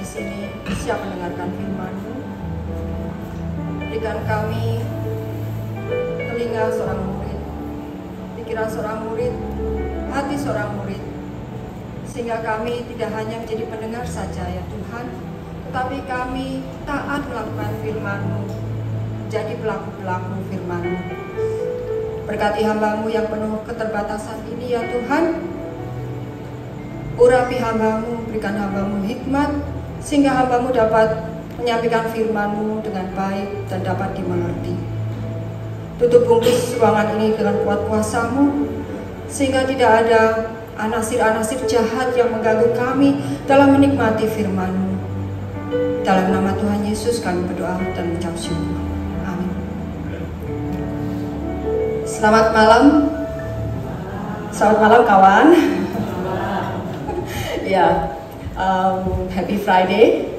di sini siap mendengarkan firman-Mu. Berikan kami telinga seorang murid, pikiran seorang murid, hati seorang murid, sehingga kami tidak hanya menjadi pendengar saja ya Tuhan, tetapi kami taat melakukan firman-Mu, jadi pelaku-pelaku firman-Mu. Berkati hamba-Mu yang penuh keterbatasan ini ya Tuhan. Urapi hamba-Mu, berikan hamba-Mu hikmat, sehingga hamba-Mu dapat menyampaikan firman-Mu dengan baik dan dapat dimengerti. Tutup bungkus ruangan ini dengan kuat kuasa-Mu, sehingga tidak ada anasir-anasir jahat yang mengganggu kami dalam menikmati firman-Mu. Dalam nama Tuhan Yesus kami berdoa dan mengucap syukur. Amin. Selamat malam. Selamat malam kawan. Ya, Happy Friday.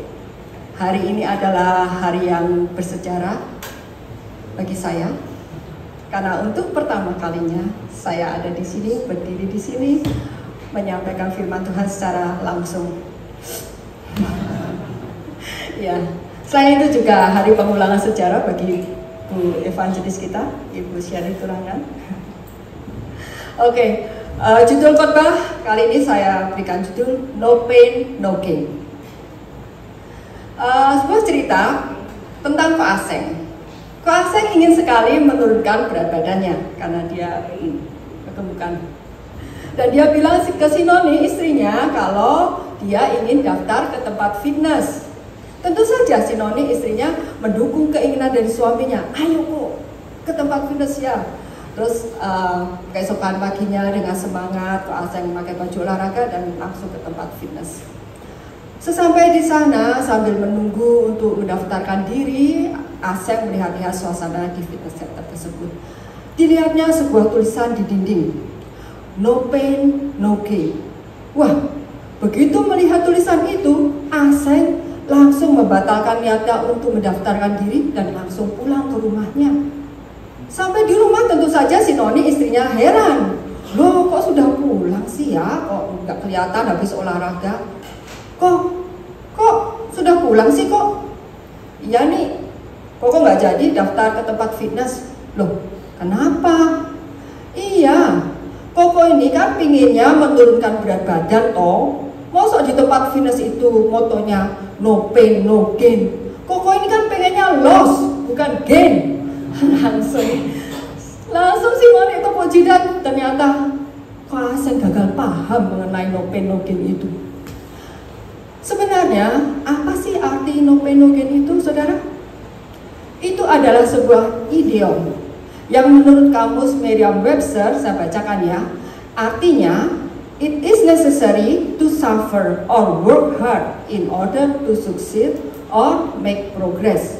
Hari ini adalah hari yang bersejarah bagi saya, karena untuk pertama kalinya saya ada di sini, berdiri di sini, menyampaikan firman Tuhan secara langsung. Ya, selain itu juga hari pengulangan sejarah bagi Bu Evangelis kita, Ibu Syari Turangan. Oke, judul khotbah kali ini saya berikan judul No Pain No Gain. Sebuah cerita tentang Ko Aseng. Ko Aseng ingin sekali menurunkan berat badannya karena dia kegemukan. Dan dia bilang ke si Noni istrinya kalau dia ingin daftar ke tempat fitness. Tentu saja si Noni istrinya mendukung keinginan dari suaminya. Ayo kok ke tempat fitness ya. Terus keesokan paginya dengan semangat Ko Aseng memakai baju olahraga dan langsung ke tempat fitness. Sesampai di sana sambil menunggu untuk mendaftarkan diri, Aseng melihat-lihat suasana di fitness center tersebut. Dilihatnya sebuah tulisan di dinding, No Pain No Gain. Wah, begitu melihat tulisan itu, Aseng langsung membatalkan niatnya untuk mendaftarkan diri dan langsung pulang ke rumahnya. Sampai di rumah tentu saja si Noni istrinya heran. Loh, kok sudah pulang sih ya? Kok nggak kelihatan habis olahraga? Kok sudah pulang sih kok? Iya nih, kok nggak jadi daftar ke tempat fitness? Loh, kenapa? Iya, Koko ini kan pinginnya menurunkan berat badan toh. Masa di tempat fitness itu motonya no pain no gain. Koko ini kan pengennya loss bukan gain. Langsung si Noni itu puji dan ternyata Ko Aseng gagal paham mengenai no pain no gain itu. Sebenarnya apa sih arti no pain no gain itu, saudara? Itu adalah sebuah idiom yang menurut kamus Merriam-Webster, saya bacakan ya. Artinya, it is necessary to suffer or work hard in order to succeed or make progress.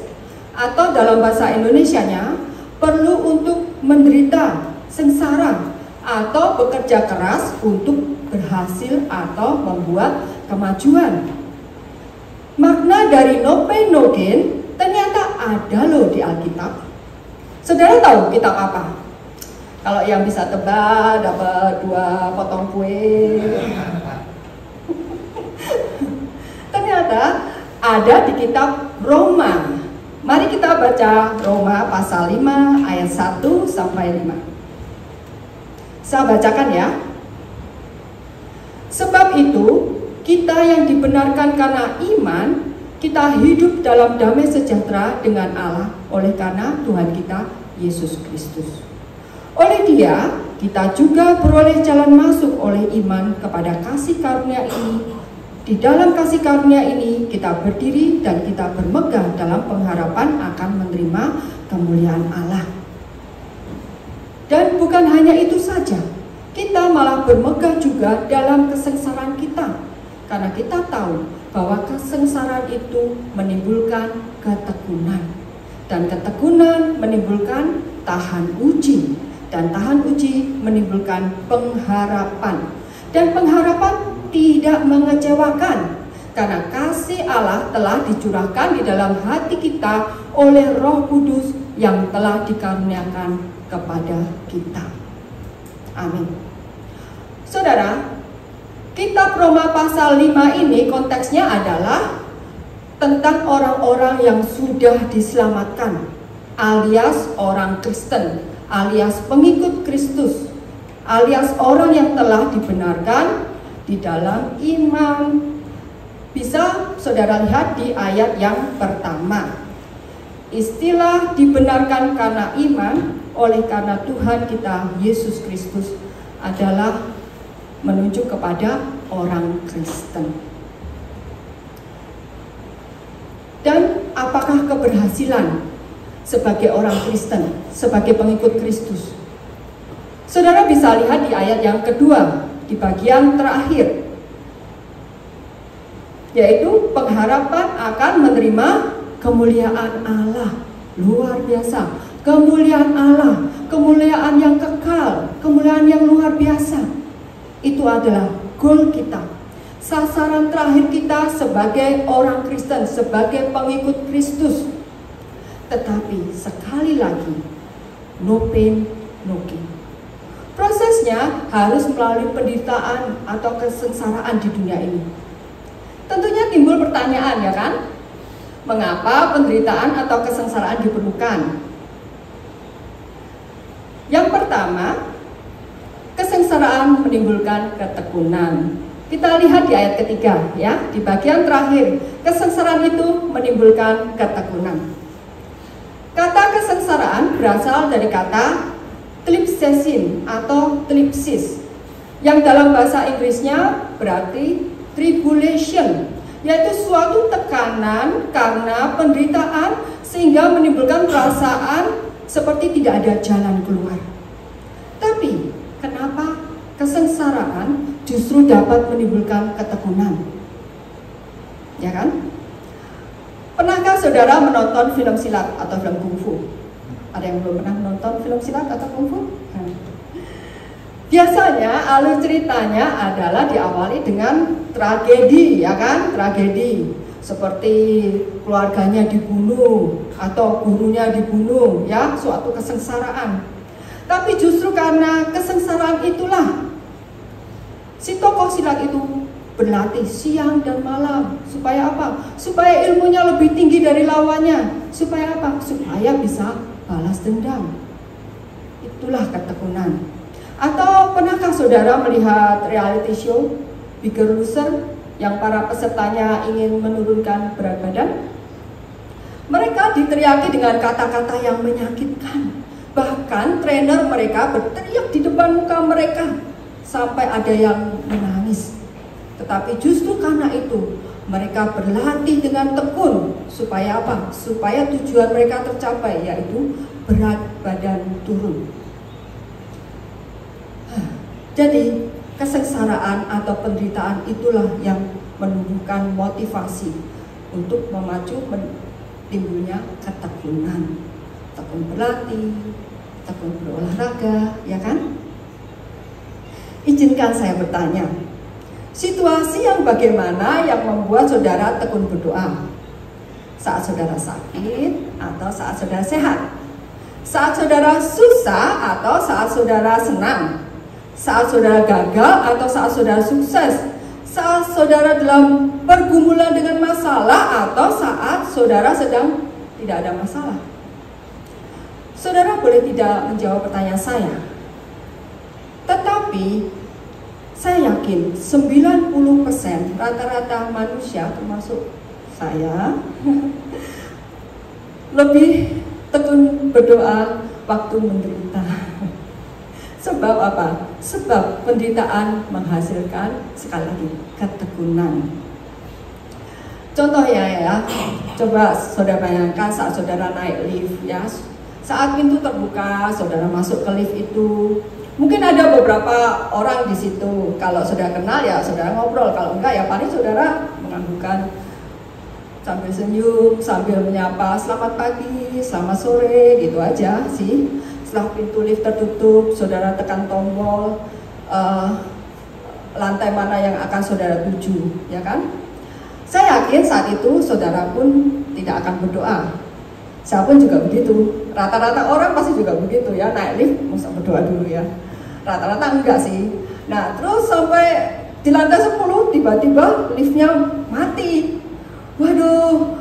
Atau dalam bahasa Indonesianya, perlu untuk menderita, sengsara, atau bekerja keras untuk berhasil atau membuat kemajuan. Makna dari no pain no gain ternyata ada loh di Alkitab. Saudara tahu kitab apa? Kalau yang bisa tebak dapat 2 potong kue. Ternyata ada di kitab Roma. Mari kita baca Roma pasal 5 ayat 1 sampai 5. Saya bacakan ya. Sebab itu kita yang dibenarkan karena iman, kita hidup dalam damai sejahtera dengan Allah oleh karena Tuhan kita Yesus Kristus. Oleh Dia, kita juga beroleh jalan masuk oleh iman kepada kasih karunia ini. Di dalam kasih karunia ini kita berdiri dan kita bermegah dalam pengharapan akan menerima kemuliaan Allah. Dan bukan hanya itu saja, kita malah bermegah juga dalam kesengsaraan kita. Karena kita tahu bahwa kesengsaraan itu menimbulkan ketekunan. Dan ketekunan menimbulkan tahan uji. Dan tahan uji menimbulkan pengharapan. Dan pengharapan tidak mengecewakan. Karena kasih Allah telah dicurahkan di dalam hati kita oleh Roh Kudus yang telah dikaruniakan kepada kita. Amin. Saudara, kitab Roma pasal 5 ini konteksnya adalah tentang orang-orang yang sudah diselamatkan, alias orang Kristen, alias pengikut Kristus, alias orang yang telah dibenarkan di dalam iman. Bisa saudara lihat di ayat yang pertama. Istilah dibenarkan karena iman oleh karena Tuhan kita Yesus Kristus adalah menunjuk kepada orang Kristen. Dan apakah keberhasilan sebagai orang Kristen, sebagai pengikut Kristus? Saudara bisa lihat di ayat yang kedua, di bagian terakhir, yaitu pengharapan akan menerima kemuliaan Allah. Luar biasa, kemuliaan Allah, kemuliaan yang kekal, kemuliaan yang luar biasa. Itu adalah goal kita, sasaran terakhir kita sebagai orang Kristen, sebagai pengikut Kristus. Tetapi sekali lagi, no pain, no gain. Prosesnya harus melalui penderitaan atau kesengsaraan di dunia ini. Tentunya timbul pertanyaan, ya kan? Mengapa penderitaan atau kesengsaraan diperlukan? Yang pertama, kesengsaraan menimbulkan ketekunan. Kita lihat di ayat ketiga, ya, di bagian terakhir. Kesengsaraan itu menimbulkan ketekunan. Kata kesengsaraan berasal dari kata tlipsesin atau tlipsis, yang dalam bahasa Inggrisnya berarti tribulation, yaitu suatu tekanan karena penderitaan sehingga menimbulkan perasaan seperti tidak ada jalan keluar. Tapi kenapa kesengsaraan justru dapat menimbulkan ketekunan? Ya kan? Pernahkah saudara menonton film silat atau film kungfu? Ada yang belum pernah menonton film silat atau kungfu? Biasanya alur ceritanya adalah diawali dengan tragedi, ya kan? Tragedi seperti keluarganya dibunuh atau gurunya dibunuh, ya, suatu kesengsaraan. Tapi justru karena kesengsaraan itulah si tokoh silat itu berlatih siang dan malam. Supaya apa? Supaya ilmunya lebih tinggi dari lawannya. Supaya apa? Supaya bisa balas dendam. Itulah ketekunan. Atau pernahkah saudara melihat reality show Bigger Loser yang para pesertanya ingin menurunkan berat badan? Mereka diteriaki dengan kata-kata yang menyakitkan. Bahkan trainer mereka berteriak di depan muka mereka sampai ada yang menangis. Tetapi justru karena itu mereka berlatih dengan tekun. Supaya apa? Supaya tujuan mereka tercapai, yaitu berat badan turun. Jadi kesengsaraan atau penderitaan itulah yang menumbuhkan motivasi untuk memacu timbulnya ketekunan. Tekun berlatih, tekun berolahraga, ya kan? Izinkan saya bertanya, situasi yang bagaimana yang membuat saudara tekun berdoa? Saat saudara sakit atau saat saudara sehat? Saat saudara susah atau saat saudara senang? Saat saudara gagal atau saat saudara sukses? Saat saudara dalam pergumulan dengan masalah atau saat saudara sedang tidak ada masalah? Saudara boleh tidak menjawab pertanyaan saya, tetapi saya yakin 90% rata-rata manusia termasuk saya lebih tekun berdoa waktu menderita. Sebab apa? Sebab penderitaan menghasilkan, sekali lagi, ketekunan. Contohnya ya, coba saudara bayangkan saat saudara naik lift, ya. Saat pintu terbuka, saudara masuk ke lift itu, mungkin ada beberapa orang di situ. Kalau saudara kenal ya saudara ngobrol, kalau enggak ya paling saudara menganggukkan sambil senyum, sambil menyapa selamat pagi, selamat sore, gitu aja sih. Setelah pintu lift tertutup, saudara tekan tombol lantai mana yang akan saudara tuju, ya kan? Saya yakin saat itu saudara pun tidak akan berdoa. Saya pun juga begitu. Rata-rata orang pasti juga begitu ya, naik lift masa berdoa dulu ya. Rata-rata enggak sih. Nah terus sampai di lantai 10 tiba-tiba liftnya mati. Waduh,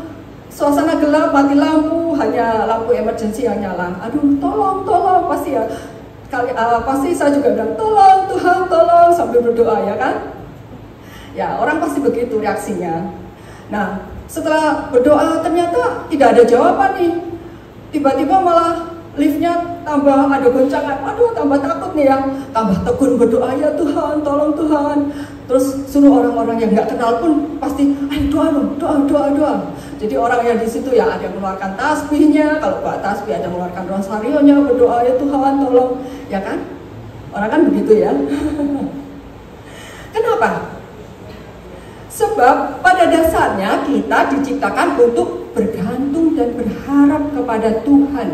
suasana gelap, mati lampu, hanya lampu emergency yang nyala. Aduh, tolong, pasti ya. Pasti saya juga bilang, tolong Tuhan, tolong, sambil berdoa, ya kan? Ya, orang pasti begitu reaksinya. Nah, setelah berdoa ternyata tidak ada jawaban nih. Tiba-tiba malah liftnya tambah ada goncangan. Aduh, tambah takut nih ya. Tambah tekun berdoa, ya Tuhan, tolong Tuhan. Terus suruh orang-orang yang nggak kenal pun pasti, ayo doa dong, doa. Jadi orang yang di situ ya ada yang mengeluarkan tasbihnya, kalau nggak tasbih ada yang mengeluarkan rosarionya, berdoa, ya Tuhan tolong, ya kan? Orang kan begitu ya. Kenapa? Sebab pada dasarnya kita diciptakan untuk bergantung dan berharap kepada Tuhan.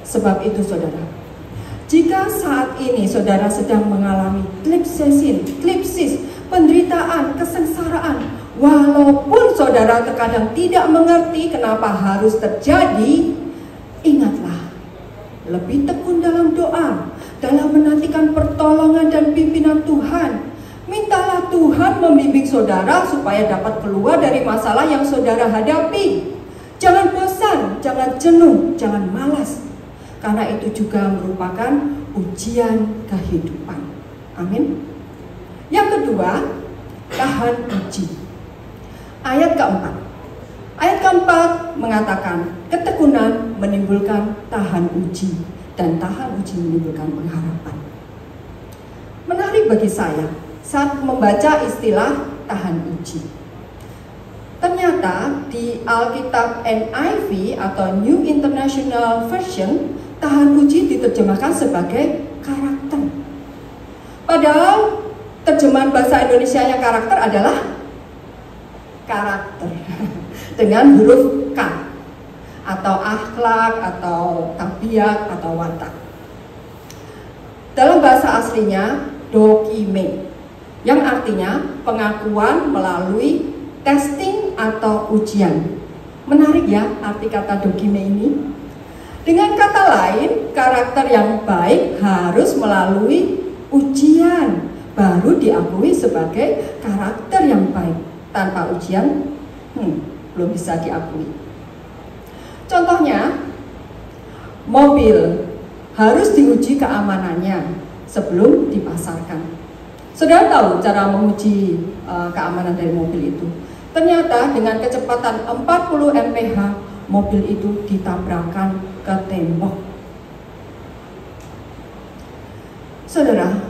Sebab itu saudara, jika saat ini saudara sedang mengalami klipsis, penderitaan, kesengsaraan, walaupun saudara terkadang tidak mengerti kenapa harus terjadi, ingatlah, lebih tekun dalam doa, dalam menantikan pertolongan dan pimpinan Tuhan. Mintalah Tuhan membimbing saudara supaya dapat keluar dari masalah yang saudara hadapi. Jangan bosan, jangan jenuh, jangan malas. Karena itu juga merupakan ujian kehidupan. Amin. Yang kedua, tahan uji. Ayat keempat. Ayat keempat mengatakan, ketekunan menimbulkan tahan uji, dan tahan uji menimbulkan pengharapan. Menarik bagi saya saat membaca istilah tahan uji. Ternyata di Alkitab NIV atau New International Version, tahan uji diterjemahkan sebagai karakter. Padahal terjemahan bahasa Indonesianya karakter adalah karakter dengan huruf K, atau akhlak, atau tabiat, atau watak. Dalam bahasa aslinya dokime, yang artinya pengakuan melalui testing atau ujian. Menarik ya arti kata dokime ini. Dengan kata lain, karakter yang baik harus melalui ujian baru diakui sebagai karakter yang baik. Tanpa ujian, belum bisa diakui. Contohnya, mobil harus diuji keamanannya sebelum dipasarkan. Saudara tahu cara menguji keamanan dari mobil itu? Ternyata dengan kecepatan 40 mph, mobil itu ditabrakkan ke tembok. Saudara,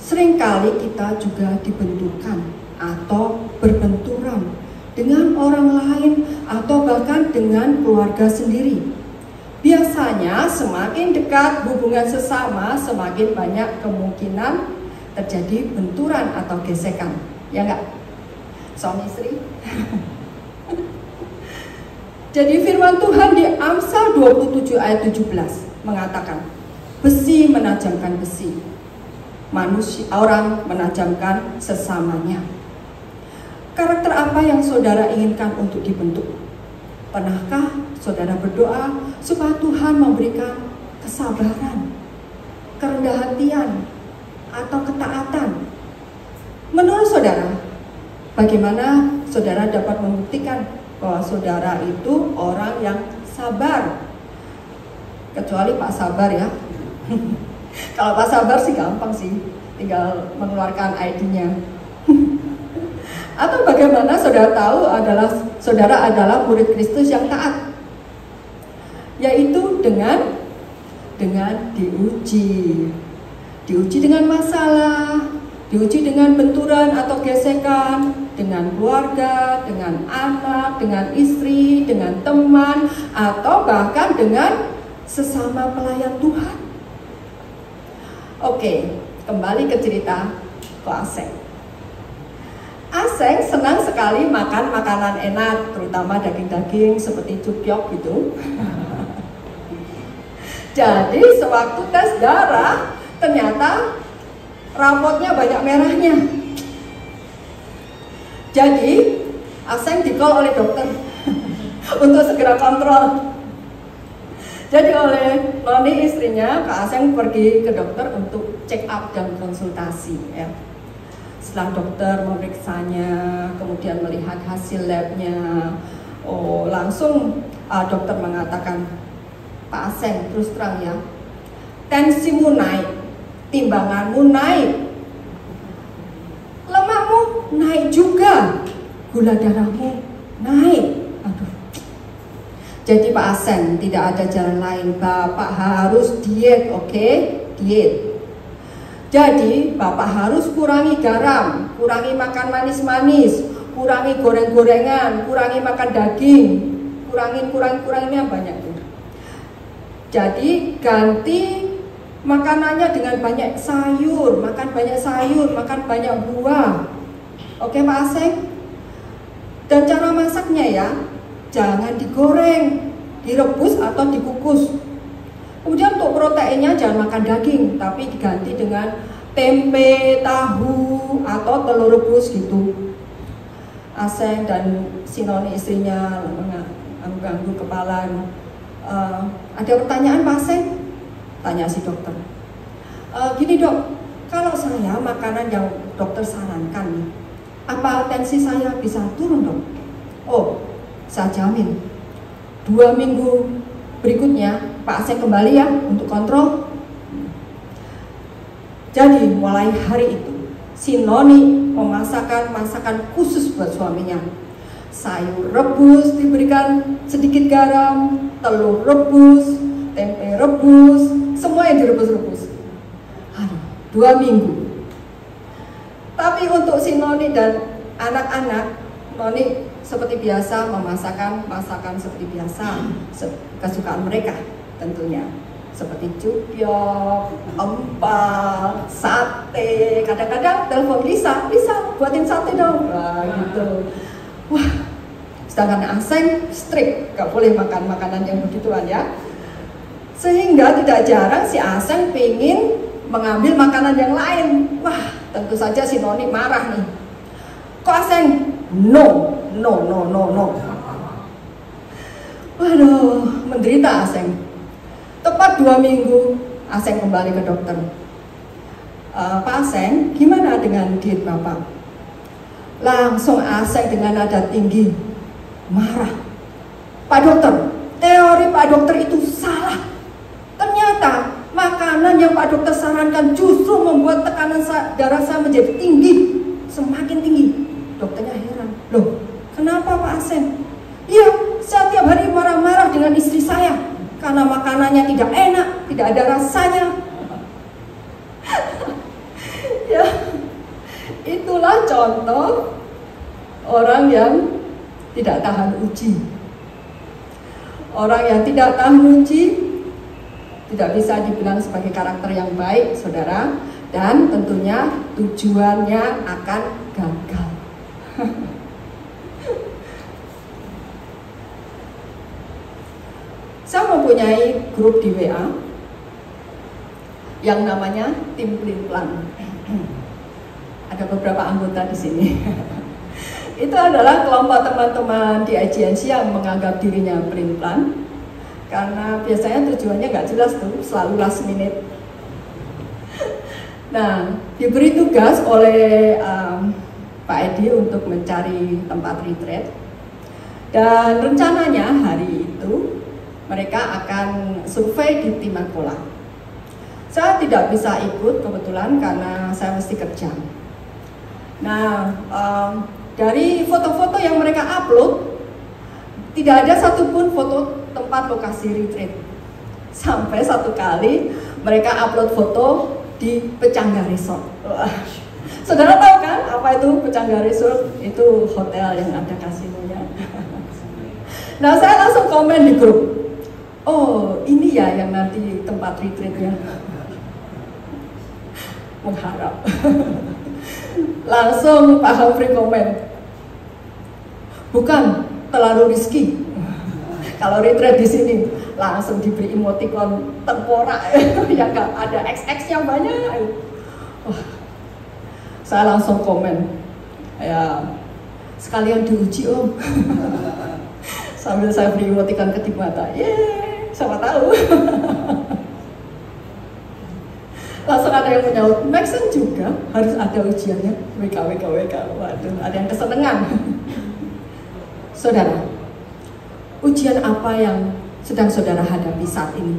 seringkali kita juga dibenturkan atau berbenturan dengan orang lain atau bahkan dengan keluarga sendiri. Biasanya semakin dekat hubungan sesama, semakin banyak kemungkinan terjadi benturan atau gesekan, ya enggak? Suami istri. Jadi firman Tuhan di Amsal 27 ayat 17 mengatakan, besi menajamkan besi, manusia orang menajamkan sesamanya. Karakter apa yang saudara inginkan untuk dibentuk? Pernahkah saudara berdoa supaya Tuhan memberikan kesabaran, kerendahan hatian, atau ketaatan? Menurut saudara, bagaimana saudara dapat membuktikan bahwa saudara itu orang yang sabar? Kecuali Pak Sabar ya. Kalau Pak Sabar sih gampang sih, tinggal mengeluarkan ID-nya. Atau bagaimana saudara tahu saudara adalah murid Kristus yang taat? Yaitu dengan diuji. Diuji dengan masalah, diuji dengan benturan atau gesekan, dengan keluarga, dengan anak, dengan istri, dengan teman, atau bahkan dengan sesama pelayan Tuhan. Oke, kembali ke cerita Ko Aseng. Aseng senang sekali makan makanan enak, terutama daging-daging seperti cukyok gitu. Jadi sewaktu tes darah, ternyata rapotnya banyak merahnya. Jadi Aseng di-call oleh dokter untuk segera kontrol. Jadi oleh Noni istrinya, Kak Aseng pergi ke dokter untuk check up dan konsultasi ya. Setelah dokter memeriksanya, kemudian melihat hasil labnya, langsung dokter mengatakan, Pak Aseng, terus terang ya, tensimu naik, timbanganmu naik, lemakmu naik juga, gula darahmu naik. Aduh. Jadi Pak Aseng, tidak ada jalan lain, Bapak harus diet, oke? Diet. Jadi Bapak harus kurangi garam, kurangi makan manis-manis, kurangi goreng-gorengan, kurangi makan daging, kurangin banyak tuh. Jadi ganti makanannya dengan banyak sayur, makan banyak buah. Oke Pak Aseng? Dan cara masaknya ya, jangan digoreng, direbus atau dikukus. Kemudian untuk proteinnya jangan makan daging, tapi diganti dengan tempe, tahu, atau telur rebus gitu. Aseng dan si Noni istrinya mengganggu kepala. Ada pertanyaan Pak Aseng? Tanya si dokter. Gini dok, kalau saya makanan yang dokter sarankan nih, apa tensi saya bisa turun dok? Oh, saya jamin 2 minggu berikutnya Pak Aseng kembali ya untuk kontrol. Jadi mulai hari itu si Noni memasakkan masakan khusus buat suaminya. Sayur rebus diberikan sedikit garam, telur rebus, tempe rebus, semua yang direbus-rebus. 2 minggu. Tapi untuk si Noni dan anak-anak, Noni seperti biasa memasakkan masakan seperti biasa, kesukaan mereka tentunya. Seperti cupiok, empal, sate. Kadang-kadang telepon Lisa buatin sate dong. Wah, gitu. Wah, sedangkan Aseng strict, gak boleh makan makanan yang begituan ya. Sehingga tidak jarang si Aseng pengen mengambil makanan yang lain. Wah, tentu saja si Noni marah nih. Kok Aseng? No. Waduh, menderita Aseng. Tepat 2 minggu, Aseng kembali ke dokter. Pak Aseng, gimana dengan diet Bapak? Langsung Aseng dengan nada tinggi marah. Pak dokter, teori Pak dokter itu salah. Ternyata makanan yang Pak dokter sarankan justru membuat tekanan darah saya menjadi tinggi, semakin tinggi. Dokternya heran, loh kenapa Pak Aseng? Iya, saya tiap hari marah-marah dengan istri saya karena makanannya tidak enak, tidak ada rasanya. Ya, itulah contoh orang yang tidak tahan uji. Orang yang tidak tahan uji tidak bisa dibilang sebagai karakter yang baik, saudara. Dan tentunya tujuannya akan gagal. Saya mempunyai grup di WA yang namanya Tim Pelin Plan. Ada beberapa anggota di sini. Itu adalah kelompok teman-teman di IGNC yang menganggap dirinya pelin plan, karena biasanya tujuannya nggak jelas tuh, selalu last minute. Nah, diberi tugas oleh Pak Edi untuk mencari tempat retreat, dan rencananya hari itu mereka akan survei di Timakola. Saya tidak bisa ikut kebetulan karena saya mesti kerja. Nah, dari foto-foto yang mereka upload, tidak ada satupun foto tempat lokasi retreat. Sampai satu kali mereka upload foto di Pecangga Resort. Saudara tahu kan apa itu Pecangga Resort? Itu hotel yang ada kasinonya. Nah, saya langsung komen di grup. Oh, ini ya yang nanti tempat retreatnya. Mengharap. Langsung Pak Humphrey komen, bukan, terlalu riski. Kalau retreat di sini langsung diberi emoticon tengkorak yang gak ada XX-nya banyak. Saya langsung komen, ya sekalian diuji om. Sambil saya beri emoticon kedip mata, siapa tahu. Langsung ada yang menjawab, make sense juga, harus ada ujiannya. WK. Waduh, ada yang kesenangan. Saudara, ujian apa yang sedang saudara hadapi saat ini?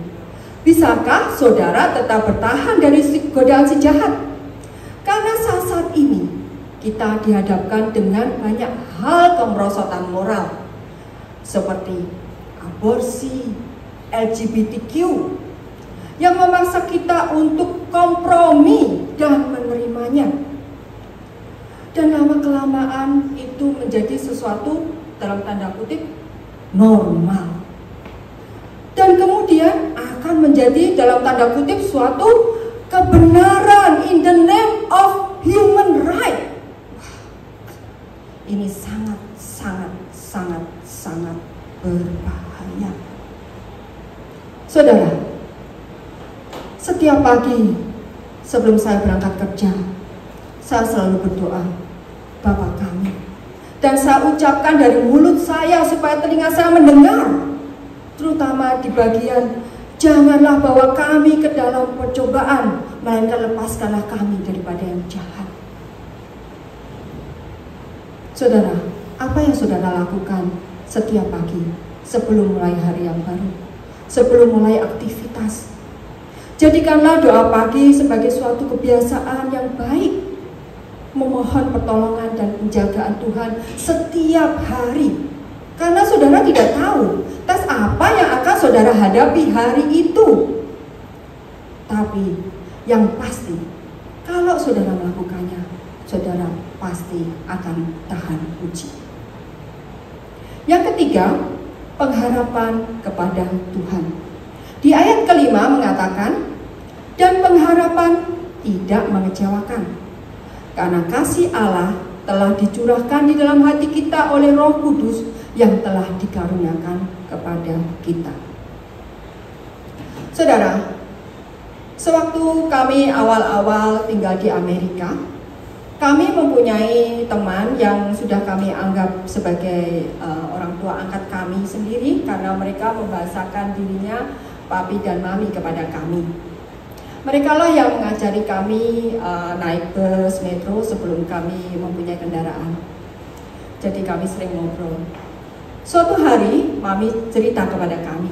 Bisakah saudara tetap bertahan dari godaan si jahat? Karena saat ini kita dihadapkan dengan banyak hal kemerosotan moral, seperti aborsi, LGBTQ, yang memaksa kita untuk kompromi dan menerimanya. Dan lama-kelamaan itu menjadi sesuatu dalam tanda kutip normal. Dan kemudian akan menjadi dalam tanda kutip suatu kebenaran in the name of human right. Ini sangat berbahaya. Saudara, setiap pagi sebelum saya berangkat kerja, saya selalu berdoa, Bapa kami. Dan saya ucapkan dari mulut saya supaya telinga saya mendengar. Terutama di bagian, janganlah bawa kami ke dalam percobaan, melainkan lepaskanlah kami daripada yang jahat. Saudara, apa yang saudara lakukan setiap pagi sebelum mulai hari yang baru? Sebelum mulai aktivitas, jadikanlah doa pagi sebagai suatu kebiasaan yang baik, memohon pertolongan dan penjagaan Tuhan setiap hari. Karena saudara tidak tahu tes apa yang akan saudara hadapi hari itu. Tapi yang pasti, kalau saudara melakukannya, saudara pasti akan tahan uji. Yang ketiga, pengharapan kepada Tuhan. Di ayat kelima mengatakan, dan pengharapan tidak mengecewakan, karena kasih Allah telah dicurahkan di dalam hati kita oleh Roh Kudus yang telah dikaruniakan kepada kita. Saudara, sewaktu kami awal-awal tinggal di Amerika, kami mempunyai teman yang sudah kami anggap sebagai orang tua angkat kami sendiri, karena mereka membahasakan dirinya papi dan mami kepada kami. Mereka lah yang mengajari kami naik bus, metro sebelum kami mempunyai kendaraan. Jadi kami sering ngobrol. Suatu hari mami cerita kepada kami,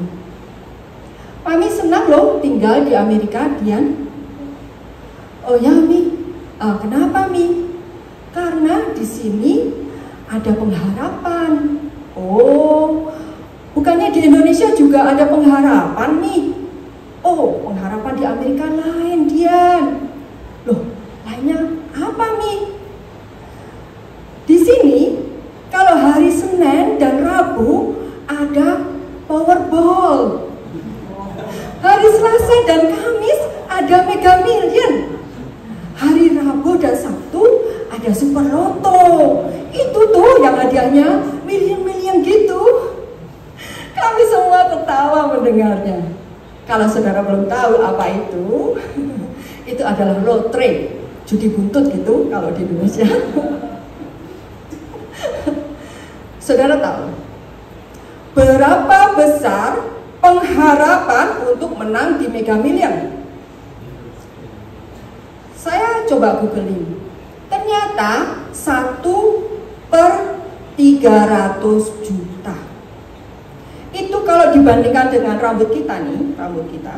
mami senang loh tinggal di Amerika, Dian. Oh ya Mi, kenapa Mi? Karena di sini ada pengharapan. Oh, bukannya di Indonesia juga ada pengharapan nih? Oh, pengharapan di Amerika lain, Dian. Loh, lainnya apa Mi? Di sini kalau hari Senin dan Rabu ada Powerball. Hari Selasa dan Kamis ada Mega Million. Hari Rabu dan Sabtu ada Super Loto. Itu tuh yang hadiahnya miliun-miliun gitu. Kami semua tertawa mendengarnya. Kalau saudara belum tahu apa itu adalah lotre, judi buntut gitu kalau di Indonesia. Saudara tahu berapa besar pengharapan untuk menang di Mega Million? Saya coba googling. Ternyata 1/300 juta. Itu kalau dibandingkan dengan rambut kita nih, rambut kita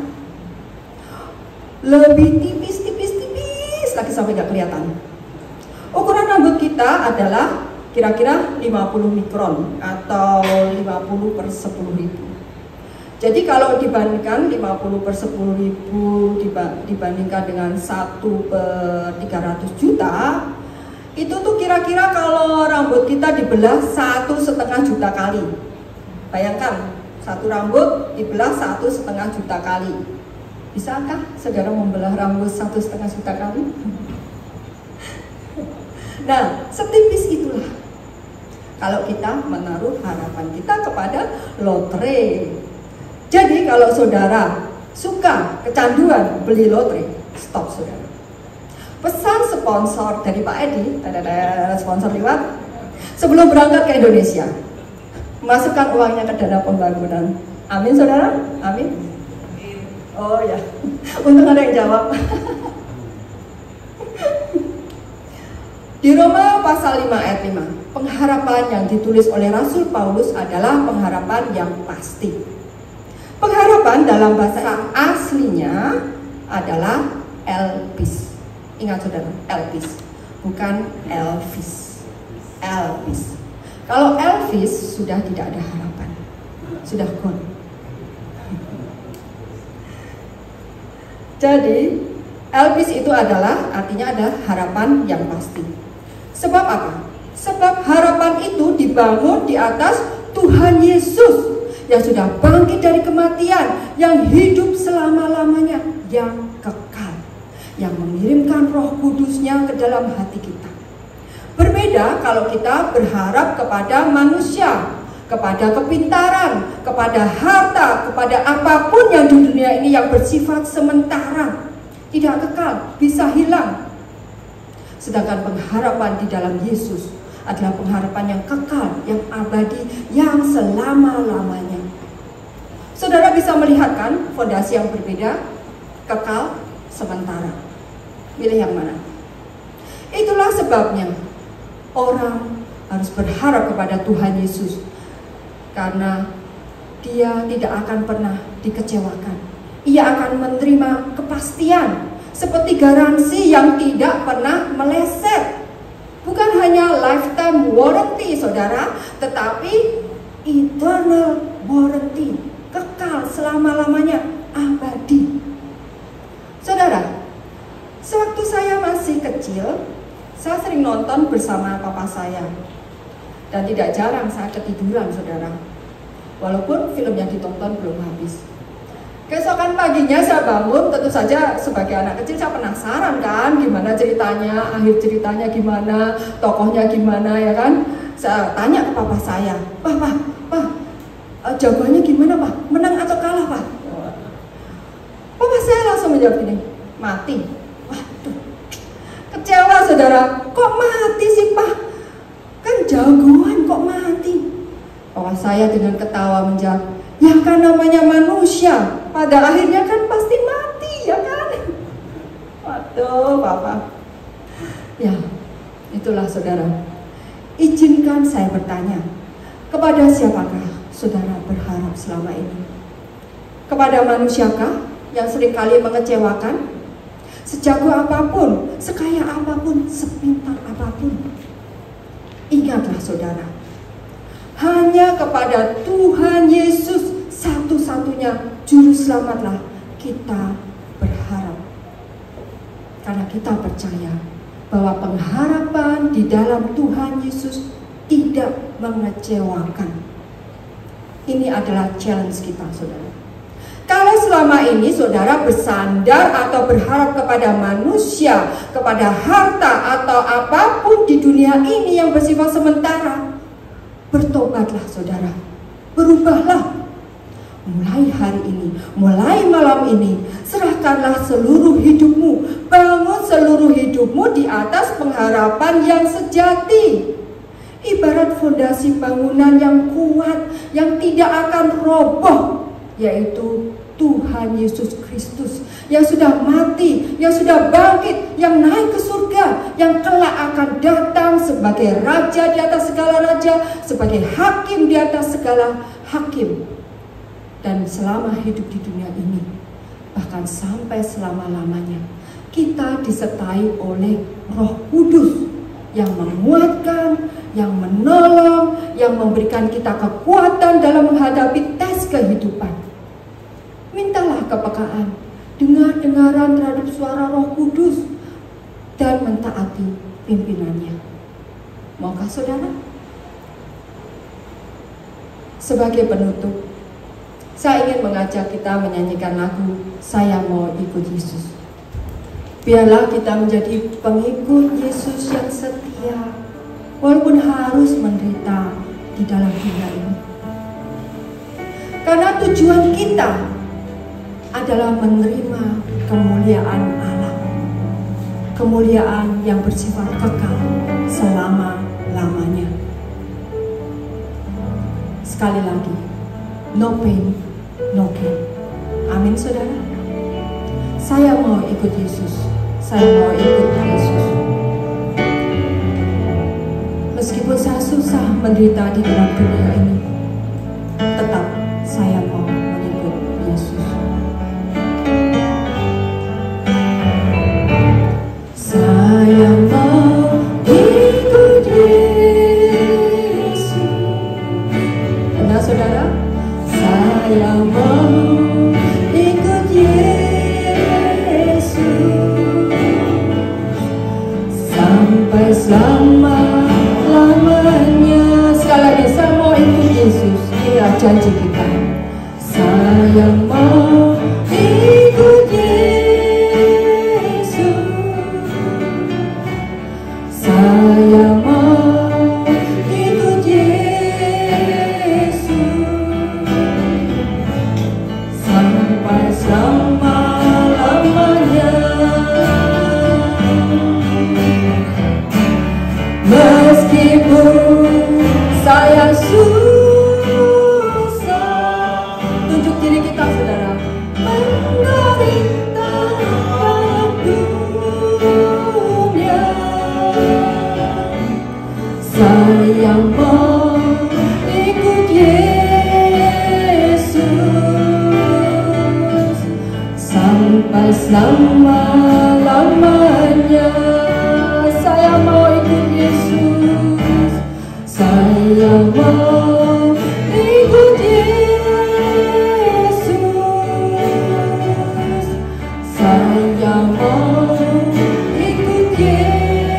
lebih tipis lagi sampai nggak kelihatan. Ukuran rambut kita adalah kira-kira 50 mikron atau 50/10.000. Jadi kalau dibandingkan 50/10.000 dibandingkan dengan 1/300 juta, itu tuh kira-kira kalau rambut kita dibelah 1,5 juta kali. Bayangkan, satu rambut dibelah 1,5 juta kali. Bisakah saudara membelah rambut 1,5 juta kali? Nah, setipis itulah kalau kita menaruh harapan kita kepada lotre. Jadi kalau saudara suka kecanduan beli lotre, stop saudara. Pesan sponsor dari Pak Edi, ada sponsor lewat, sebelum berangkat ke Indonesia, masukkan uangnya ke dana pembangunan. Amin saudara? Amin. Oh ya, untung ada yang jawab. Di Roma pasal 5 ayat 5, pengharapan yang ditulis oleh Rasul Paulus adalah pengharapan yang pasti. Pengharapan dalam bahasa aslinya adalah Elpis. Ingat saudara, Elpis, bukan Elvis. Elpis. Kalau Elvis sudah tidak ada harapan, sudah gone. Jadi Elpis itu artinya adalah harapan yang pasti. Sebab apa? Sebab harapan itu dibangun di atas Tuhan Yesus yang sudah bangkit dari kematian, yang hidup selama-lamanya, yang kekal, yang mengirimkan Roh Kudus-Nya ke dalam hati kita. Berbeda kalau kita berharap kepada manusia, kepada kepintaran, kepada harta, kepada apapun yang di dunia ini yang bersifat sementara, tidak kekal, bisa hilang. Sedangkan pengharapan di dalam Yesus adalah pengharapan yang kekal, yang abadi, yang selama-lamanya. Saudara bisa melihat kan fondasi yang berbeda, kekal, sementara. Pilih yang mana? Itulah sebabnya orang harus berharap kepada Tuhan Yesus, karena Dia tidak akan pernah dikecewakan. Ia akan menerima kepastian, seperti garansi yang tidak pernah meleset. Bukan hanya lifetime warranty saudara, tetapi eternal warranty, kekal selama-lamanya, abadi. Saudara, sewaktu saya masih kecil, saya sering nonton bersama papa saya. Dan tidak jarang saya ketiduran saudara, walaupun film yang ditonton belum habis. Keesokan paginya saya bangun, tentu saja sebagai anak kecil saya penasaran kan, gimana ceritanya, akhir ceritanya gimana, tokohnya gimana ya kan. Saya tanya ke papa saya, Pak, jawabannya gimana Pak? Menang atau kalah Pak? Papa saya langsung menjawab gini, mati. Waduh, kecewa saudara, kok mati sih Pak? Kan jagoan kok mati? Papa saya dengan ketawa menjawab, ya kan namanya manusia, pada akhirnya kan pasti mati ya kan. Waduh Papa. Ya, itulah saudara. Izinkan saya bertanya, kepada siapakah saudara berharap selama ini? Kepada manusiakah yang seringkali mengecewakan? Sejago apapun, sekaya apapun, sepintar apapun, ingatlah saudara, hanya kepada Tuhan Yesus satu-satunya juru selamatlah kita berharap. Karena kita percaya bahwa pengharapan di dalam Tuhan Yesus tidak mengecewakan. Ini adalah challenge kita saudara. Kalau selama ini saudara bersandar atau berharap kepada manusia, kepada harta atau apapun di dunia ini yang bersifat sementara, bertobatlah saudara, berubahlah. Mulai hari ini, mulai malam ini, serahkanlah seluruh hidupmu, bangun seluruh hidupmu di atas pengharapan yang sejati. Ibarat fondasi bangunan yang kuat, yang tidak akan roboh, yaitu Tuhan Yesus Kristus yang sudah mati, yang sudah bangkit, yang naik ke surga, yang kelak akan datang sebagai raja di atas segala raja, sebagai hakim di atas segala hakim. Dan selama hidup di dunia ini, bahkan sampai selama-lamanya, kita disertai oleh Roh Kudus yang menguatkan, yang menolong, yang memberikan kita kekuatan dalam menghadapi tes kehidupan. Mintalah kepekaan, dengar-dengaran terhadap suara Roh Kudus, dan mentaati pimpinannya. Maukah saudara? Sebagai penutup, saya ingin mengajak kita menyanyikan lagu Saya Mau Ikut Yesus. Biarlah kita menjadi pengikut Yesus yang setia, walaupun harus menderita di dalam dunia ini. Karena tujuan kita adalah menerima kemuliaan Allah, kemuliaan yang bersifat kekal selama-lamanya. Sekali lagi, no pain, no gain. Amin saudara. Saya mau ikut Yesus. Saya mau ikut Yesus. menderita di dalam dunia ini, tetap saya mau mengikut Yesus. Saya mau ikut Yesus. Benar saudara? Saya mau ikut Yesus sampai selama-lamanya. Sekali lagi, saya mau ikut Yesus. Inilah janji kita. Saya mau ikut Yesus. Saya mau ikut Yesus sampai selama-lamanya. Meskipun saya susah, tunjuk diri kita saudara, menderita dalam dunia. Saya mau ikut Yesus sampai selama-lamanya. Saya mau ikut Yesus. Saya mau ikut Yesus. Saya mau ikut Yesus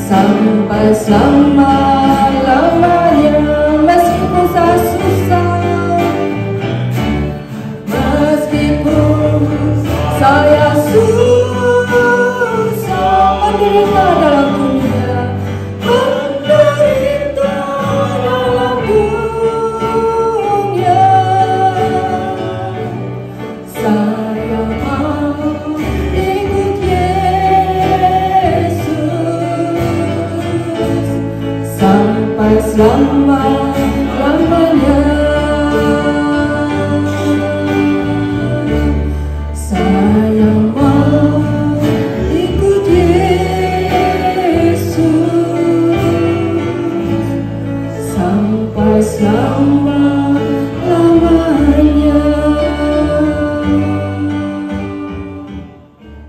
sampai selama-lamanya. Meskipun saya susah, meskipun saya susah, menderita dalam dunia, menderita dalam dunia. Saya mau ikut Yesus sampai selama